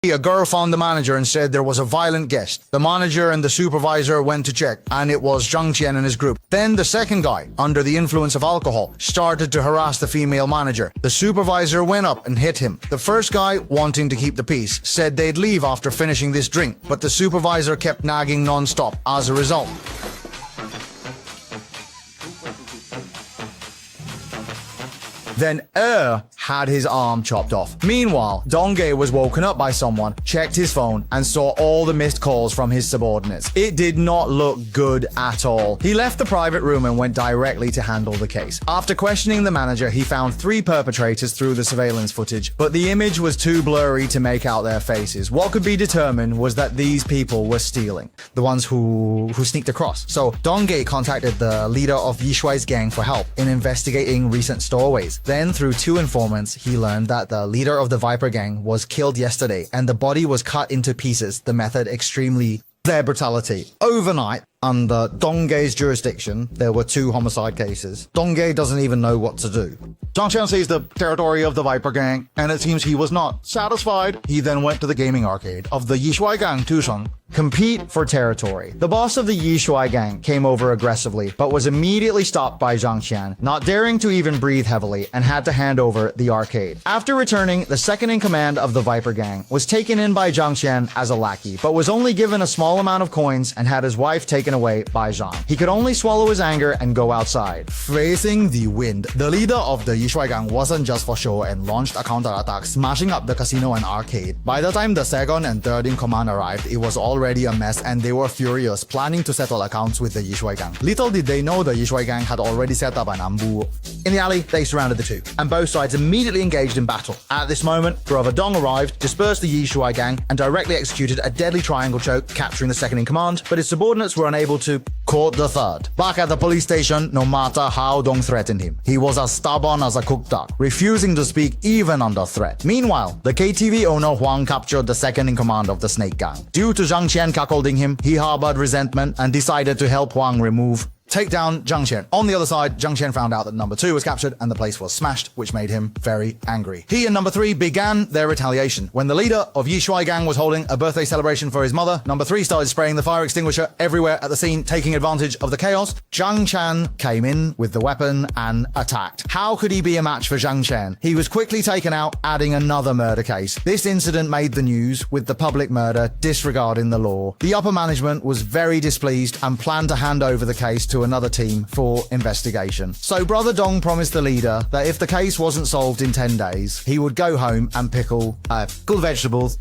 A girl found the manager and said there was a violent guest. The manager and the supervisor went to check, and it was Zhang Qian and his group. Then the second guy, under the influence of alcohol, started to harass the female manager. The supervisor went up and hit him. The first guy, wanting to keep the peace, said they'd leave after finishing this drink, but the supervisor kept nagging non-stop. As a result, then had his arm chopped off. Meanwhile, Donghae was woken up by someone, checked his phone, and saw all the missed calls from his subordinates. It did not look good at all. He left the private room and went directly to handle the case. After questioning the manager, he found 3 perpetrators through the surveillance footage, but the image was too blurry to make out their faces. What could be determined was that these people were stealing, the ones who sneaked across. So Donghae contacted the leader of Yishuai's gang for help in investigating recent stowaways. Then, through 2 informants, he learned that the leader of the Viper gang was killed yesterday and the body was cut into pieces, the method extremely their brutality. Overnight, under Donghae's jurisdiction, there were 2 homicide cases. Donghae doesn't even know what to do. Zhang Qian sees the territory of the Viper gang, and it seems he was not satisfied. He then went to the gaming arcade of the Yishuai gang, Tusheng, compete for territory. The boss of the Yishuai gang came over aggressively, but was immediately stopped by Zhang Qian, not daring to even breathe heavily, and had to hand over the arcade. After returning, the second in command of the Viper gang was taken in by Zhang Qian as a lackey, but was only given a small amount of coins and had his wife taken away by Zhang. He could only swallow his anger and go outside. Facing the wind, the leader of the Yishuai gang wasn't just for show and launched a counterattack, smashing up the casino and arcade. By the time the second and third in command arrived, it was already a mess and they were furious, planning to settle accounts with the Yishuai gang. Little did they know the Yishuai gang had already set up an ambu. In the alley, they surrounded the 2, and both sides immediately engaged in battle. At this moment, Brother Dong arrived, dispersed the Yishuai gang, and directly executed a deadly triangle choke, capturing the second in command, but his subordinates were unable to caught the third. Back at the police station, no matter how Dong threatened him, he was as stubborn as a cooked duck, refusing to speak even under threat. Meanwhile, the KTV owner Huang captured the second in command of the Snake Gang. Due to Zhang Qian cuckolding him, he harbored resentment and decided to help Huang take down Zhang Qian. On the other side, Zhang Qian found out that number 2 was captured and the place was smashed, which made him very angry. He and number 3 began their retaliation. When the leader of Yishuai gang was holding a birthday celebration for his mother, number 3 started spraying the fire extinguisher everywhere at the scene, taking advantage of the chaos. Zhang Qian came in with the weapon and attacked. How could he be a match for Zhang Qian? He was quickly taken out, adding another murder case. This incident made the news, with the public murder disregarding the law. The upper management was very displeased and planned to hand over the case to another team for investigation. So Brother Dong promised the leader that if the case wasn't solved in 10 days, he would go home and pickle vegetables.